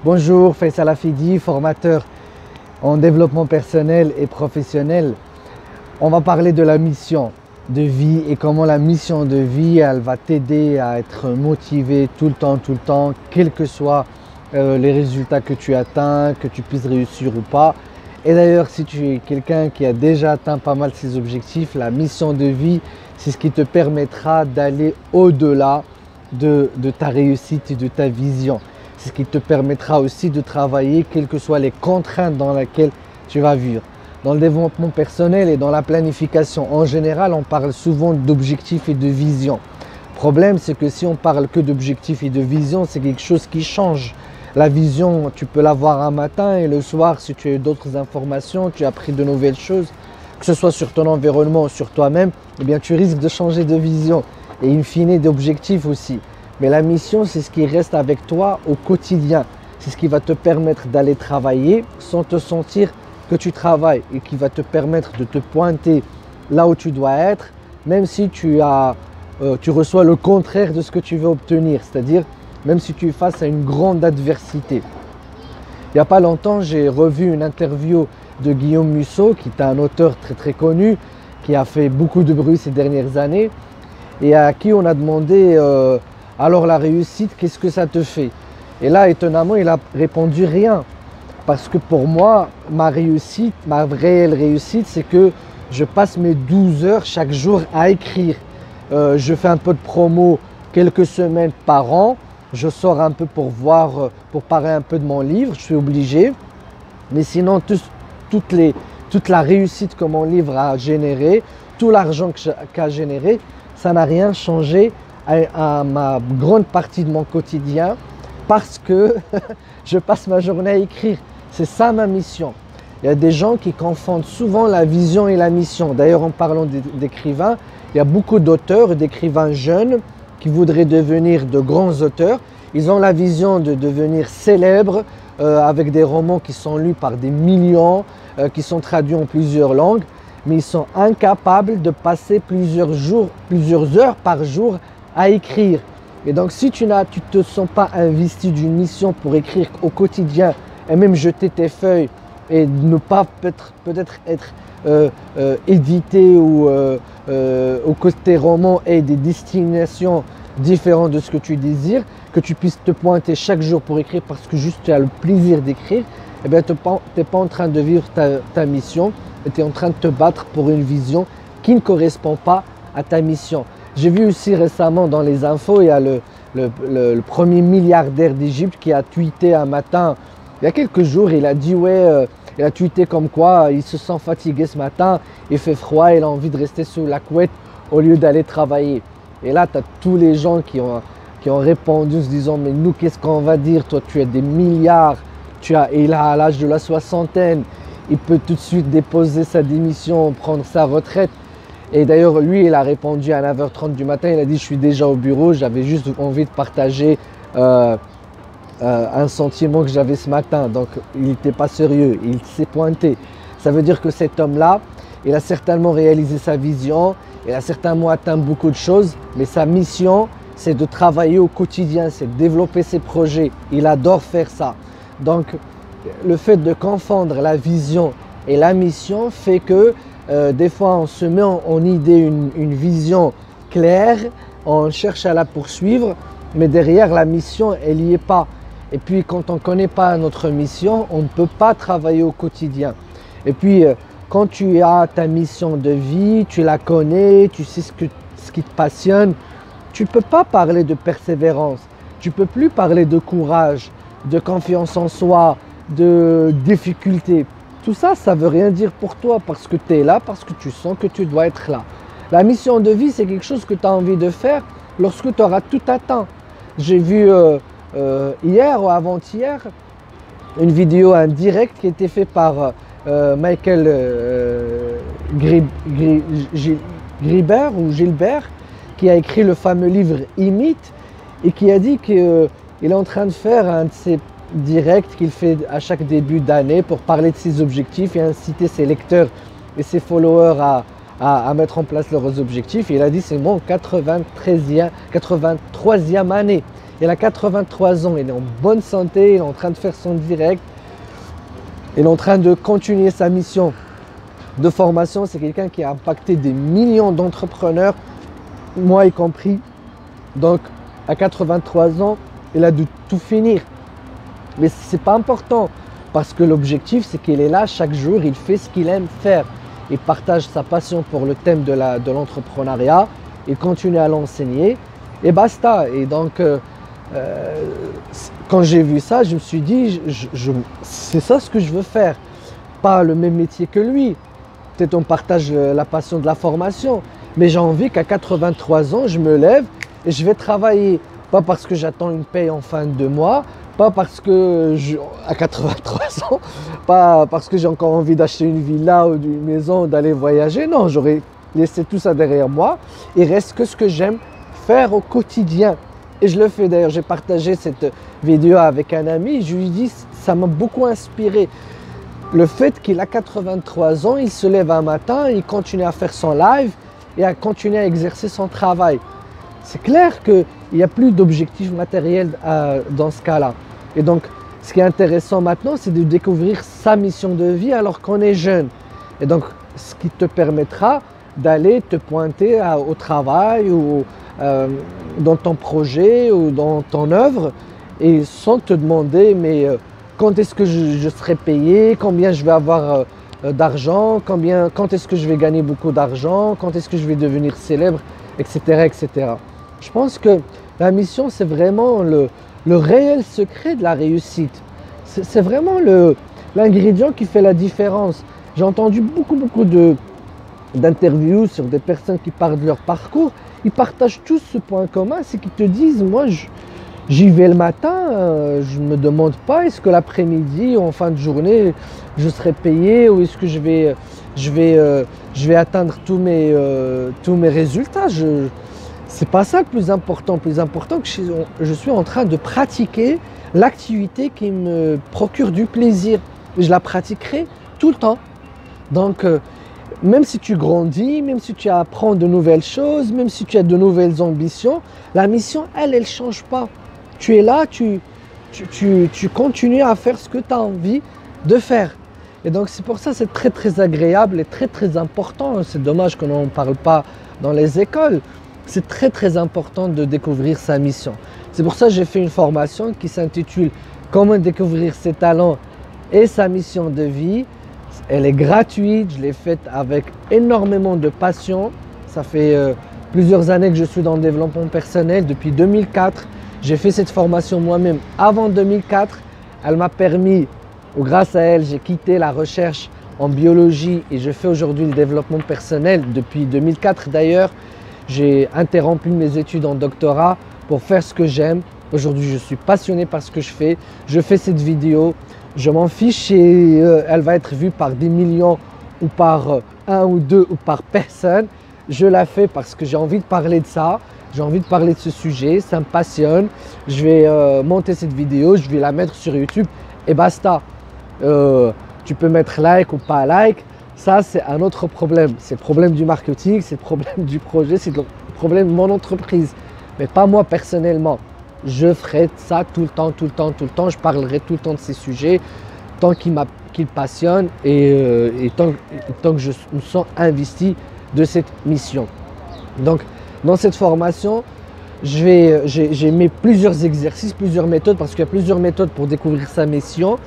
Bonjour, Faisal Hafidi, formateur en développement personnel et professionnel. On va parler de la mission de vie et comment la mission de vie, elle va t'aider à être motivé tout le temps, quels que soient les résultats que tu atteins, que tu puisses réussir ou pas. Et d'ailleurs, si tu es quelqu'un qui a déjà atteint pas mal ses objectifs, la mission de vie, c'est ce qui te permettra d'aller au-delà de ta réussite et de ta vision. C'est ce qui te permettra aussi de travailler, quelles que soient les contraintes dans lesquelles tu vas vivre. Dans le développement personnel et dans la planification, en général, on parle souvent d'objectifs et de vision. Le problème, c'est que si on parle que d'objectifs et de vision, c'est quelque chose qui change. La vision, tu peux l'avoir un matin et le soir, si tu as eu d'autres informations, tu as appris de nouvelles choses, que ce soit sur ton environnement ou sur toi-même, eh bien, tu risques de changer de vision et in fine d'objectifs aussi. Mais la mission, c'est ce qui reste avec toi au quotidien. C'est ce qui va te permettre d'aller travailler sans te sentir que tu travailles et qui va te permettre de te pointer là où tu dois être, même si tu reçois le contraire de ce que tu veux obtenir, c'est-à-dire même si tu es face à une grande adversité. Il n'y a pas longtemps, j'ai revu une interview de Guillaume Musso, qui est un auteur très connu, qui a fait beaucoup de bruit ces dernières années, et à qui on a demandé alors la réussite, qu'est-ce que ça te fait? Et là, étonnamment, il a répondu rien. Parce que pour moi, ma réussite, ma réelle réussite, c'est que je passe mes 12 heures chaque jour à écrire. Je fais un peu de promo quelques semaines par an. Je sors un peu pour parler un peu de mon livre, je suis obligé. Mais sinon, toute la réussite que mon livre a généré, tout l'argent qu'a généré, ça n'a rien changé à ma grande partie de mon quotidien parce que je passe ma journée à écrire. C'est ça ma mission. Il y a des gens qui confondent souvent la vision et la mission. D'ailleurs, en parlant d'écrivains, il y a beaucoup d'auteurs, d'écrivains jeunes qui voudraient devenir de grands auteurs. Ils ont la vision de devenir célèbres avec des romans qui sont lus par des millions, qui sont traduits en plusieurs langues, mais ils sont incapables de passer plusieurs heures par jour à écrire. Et donc, si tu ne te sens pas investi d'une mission pour écrire au quotidien et même jeter tes feuilles et ne pas peut-être être édité ou que tes romans aient des destinations différentes de ce que tu désires, que tu puisses te pointer chaque jour pour écrire parce que juste tu as le plaisir d'écrire, eh bien, tu n'es pas en train de vivre ta mission et tu es en train de te battre pour une vision qui ne correspond pas à ta mission. J'ai vu aussi récemment dans les infos, il y a le premier milliardaire d'Égypte qui a tweeté un matin, il y a quelques jours, il a dit il a tweeté comme quoi il se sent fatigué ce matin, il fait froid, il a envie de rester sous la couette au lieu d'aller travailler. Et là, tu as tous les gens qui ont répondu en se disant mais nous, qu'est-ce qu'on va dire? Toi, tu as des milliards, il a à l'âge de la soixantaine, il peut tout de suite déposer sa démission, prendre sa retraite. Et d'ailleurs, lui, il a répondu à 9h30 du matin, il a dit « Je suis déjà au bureau, j'avais juste envie de partager un sentiment que j'avais ce matin. » Donc, il n'était pas sérieux, il s'est pointé. Ça veut dire que cet homme-là, il a certainement réalisé sa vision, il a certainement atteint beaucoup de choses, mais sa mission, c'est de travailler au quotidien, c'est de développer ses projets. Il adore faire ça. Donc, le fait de confondre la vision et la mission fait que des fois, on se met en idée une vision claire, on cherche à la poursuivre, mais derrière, la mission, elle n'y est pas. Et puis, quand on ne connaît pas notre mission, on ne peut pas travailler au quotidien. Et puis, quand tu as ta mission de vie, tu la connais, tu sais ce qui te passionne, tu ne peux pas parler de persévérance, tu ne peux plus parler de courage, de confiance en soi, de difficulté. Tout ça, ça ne veut rien dire pour toi parce que tu es là, parce que tu sens que tu dois être là. La mission de vie, c'est quelque chose que tu as envie de faire lorsque tu auras tout atteint. J'ai vu hier ou avant-hier une vidéo, un direct qui a été fait par Michael Gilbert, qui a écrit le fameux livre Imite et qui a dit qu'il est en train de faire un de ses direct qu'il fait à chaque début d'année pour parler de ses objectifs et inciter ses lecteurs et ses followers à mettre en place leurs objectifs. Et il a dit c'est mon 83e année. Il a 83 ans, il est en bonne santé, il est en train de faire son direct. Il est en train de continuer sa mission de formation. C'est quelqu'un qui a impacté des millions d'entrepreneurs, moi y compris. Donc, à 83 ans, il a dû tout finir. Mais ce n'est pas important parce que l'objectif, c'est qu'il est là chaque jour, il fait ce qu'il aime faire. Il partage sa passion pour le thème de l'entrepreneuriat, il continue à l'enseigner et basta. Et donc, quand j'ai vu ça, je me suis dit, c'est ça ce que je veux faire. Pas le même métier que lui. Peut-être on partage la passion de la formation, mais j'ai envie qu'à 83 ans, je me lève et je vais travailler. Pas parce que j'attends une paye en fin de mois, pas parce que, à 83 ans, pas parce que j'ai encore envie d'acheter une villa ou une maison, d'aller voyager. Non, j'aurais laissé tout ça derrière moi. Il reste que ce que j'aime faire au quotidien. Et je le fais d'ailleurs, j'ai partagé cette vidéo avec un ami, je lui dis, ça m'a beaucoup inspiré. Le fait qu'il a 83 ans, il se lève un matin, il continue à faire son live et à continuer à exercer son travail. C'est clair qu'il n'y a plus d'objectifs matériels dans ce cas-là. Et donc, ce qui est intéressant maintenant, c'est de découvrir sa mission de vie alors qu'on est jeune. Et donc, ce qui te permettra d'aller te pointer au travail ou dans ton projet ou dans ton œuvre et sans te demander mais quand est-ce que je serai payé, combien je vais avoir d'argent, quand est-ce que je vais gagner beaucoup d'argent, quand est-ce que je vais devenir célèbre, etc., etc. Je pense que la mission, c'est vraiment le réel secret de la réussite. C'est vraiment l'ingrédient qui fait la différence. J'ai entendu beaucoup d'interviews sur des personnes qui parlent de leur parcours. Ils partagent tous ce point commun, c'est qu'ils te disent, moi j'y vais le matin, je ne me demande pas est-ce que l'après-midi ou en fin de journée je serai payé ou est-ce que je vais atteindre tous mes résultats. C'est pas ça le plus important. Le plus important, que je suis en train de pratiquer l'activité qui me procure du plaisir. Je la pratiquerai tout le temps. Donc, même si tu grandis, même si tu apprends de nouvelles choses, même si tu as de nouvelles ambitions, la mission, elle ne change pas. Tu es là, tu continues à faire ce que tu as envie de faire. Et donc, c'est pour ça que c'est très agréable et très important. C'est dommage qu'on n'en parle pas dans les écoles. C'est très important de découvrir sa mission. C'est pour ça que j'ai fait une formation qui s'intitule « Comment découvrir ses talents et sa mission de vie ». Elle est gratuite, je l'ai faite avec énormément de passion. Ça fait plusieurs années que je suis dans le développement personnel, depuis 2004. J'ai fait cette formation moi-même avant 2004. Elle m'a permis, ou grâce à elle, j'ai quitté la recherche en biologie et je fais aujourd'hui le développement personnel depuis 2004 d'ailleurs. J'ai interrompu mes études en doctorat pour faire ce que j'aime. Aujourd'hui, je suis passionné par ce que je fais. Je fais cette vidéo. Je m'en fiche et elle va être vue par des millions ou par un ou deux ou par personne. Je la fais parce que j'ai envie de parler de ça. J'ai envie de parler de ce sujet. Ça me passionne. Je vais monter cette vidéo. Je vais la mettre sur YouTube et basta. Tu peux mettre like ou pas like. Ça, c'est un autre problème. C'est le problème du marketing, c'est le problème du projet, c'est le problème de mon entreprise. Mais pas moi personnellement. Je ferai ça tout le temps. Je parlerai tout le temps de ces sujets tant qu'ils passionnent et tant que je me sens investi de cette mission. Donc, dans cette formation, j'ai mis plusieurs exercices, plusieurs méthodes, parce qu'il y a plusieurs méthodes pour découvrir sa mission,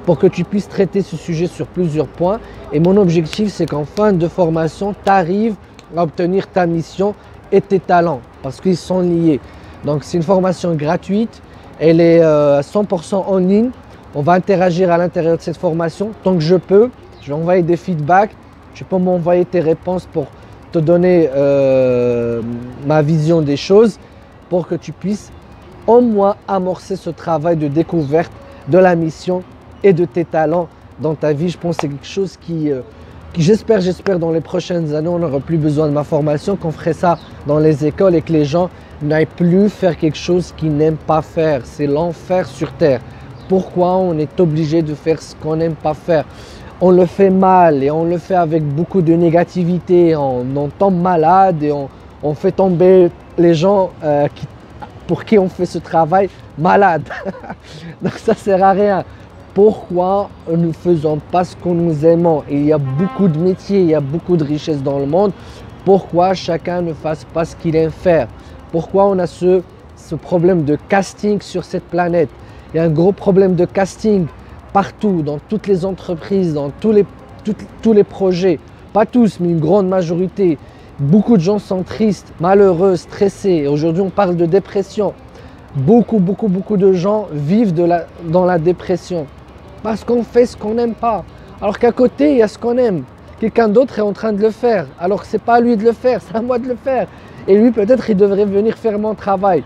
pour que tu puisses traiter ce sujet sur plusieurs points. Et mon objectif, c'est qu'en fin de formation, tu arrives à obtenir ta mission et tes talents, parce qu'ils sont liés. Donc, c'est une formation gratuite, elle est à 100% en ligne. On va interagir à l'intérieur de cette formation tant que je peux. Je vais envoyer des feedbacks, tu peux m'envoyer tes réponses pour te donner ma vision des choses, pour que tu puisses au moins amorcer ce travail de découverte de la mission et de tes talents dans ta vie. Je pense que c'est quelque chose qui j'espère dans les prochaines années, on n'aura plus besoin de ma formation, qu'on ferait ça dans les écoles et que les gens n'aillent plus faire quelque chose qu'ils n'aiment pas faire. C'est l'enfer sur terre. Pourquoi on est obligé de faire ce qu'on n'aime pas faire? On le fait mal et on le fait avec beaucoup de négativité. On tombe malade et on fait tomber les gens pour qui on fait ce travail malade. Donc ça sert à rien. Pourquoi nous ne faisons pas ce que nous aimons? Il y a beaucoup de métiers, il y a beaucoup de richesses dans le monde. Pourquoi chacun ne fasse pas ce qu'il aime faire? Pourquoi on a ce problème de casting sur cette planète? Il y a un gros problème de casting partout, dans toutes les entreprises, dans tous les projets. Pas tous, mais une grande majorité. Beaucoup de gens sont tristes, malheureux, stressés. Aujourd'hui, on parle de dépression. Beaucoup de gens vivent dans la dépression parce qu'on fait ce qu'on n'aime pas. Alors qu'à côté, il y a ce qu'on aime. Quelqu'un d'autre est en train de le faire. Alors que ce n'est pas à lui de le faire, c'est à moi de le faire. Et lui, peut-être, il devrait venir faire mon travail.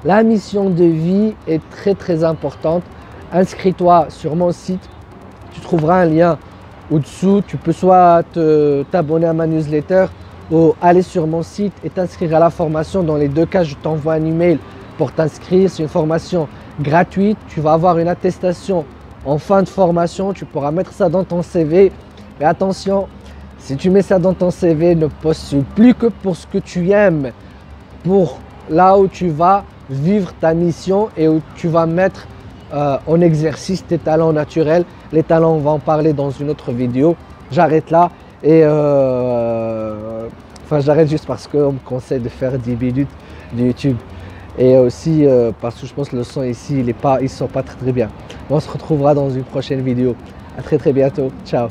La mission de vie est très importante. Inscris-toi sur mon site. Tu trouveras un lien au-dessous. Tu peux soit t'abonner à ma newsletter ou aller sur mon site et t'inscrire à la formation. Dans les deux cas, je t'envoie un email pour t'inscrire. C'est une formation gratuite. Tu vas avoir une attestation en fin de formation. Tu pourras mettre ça dans ton CV. Mais attention, si tu mets ça dans ton CV, ne postule plus que pour ce que tu aimes, pour là où tu vas vivre ta mission et où tu vas mettre en exercice tes talents naturels. Les talents, on va en parler dans une autre vidéo. J'arrête là et j'arrête juste parce qu'on me conseille de faire 10 minutes de YouTube. Et aussi parce que je pense que le son ici, ils sont pas très bien. On se retrouvera dans une prochaine vidéo. À très bientôt. Ciao.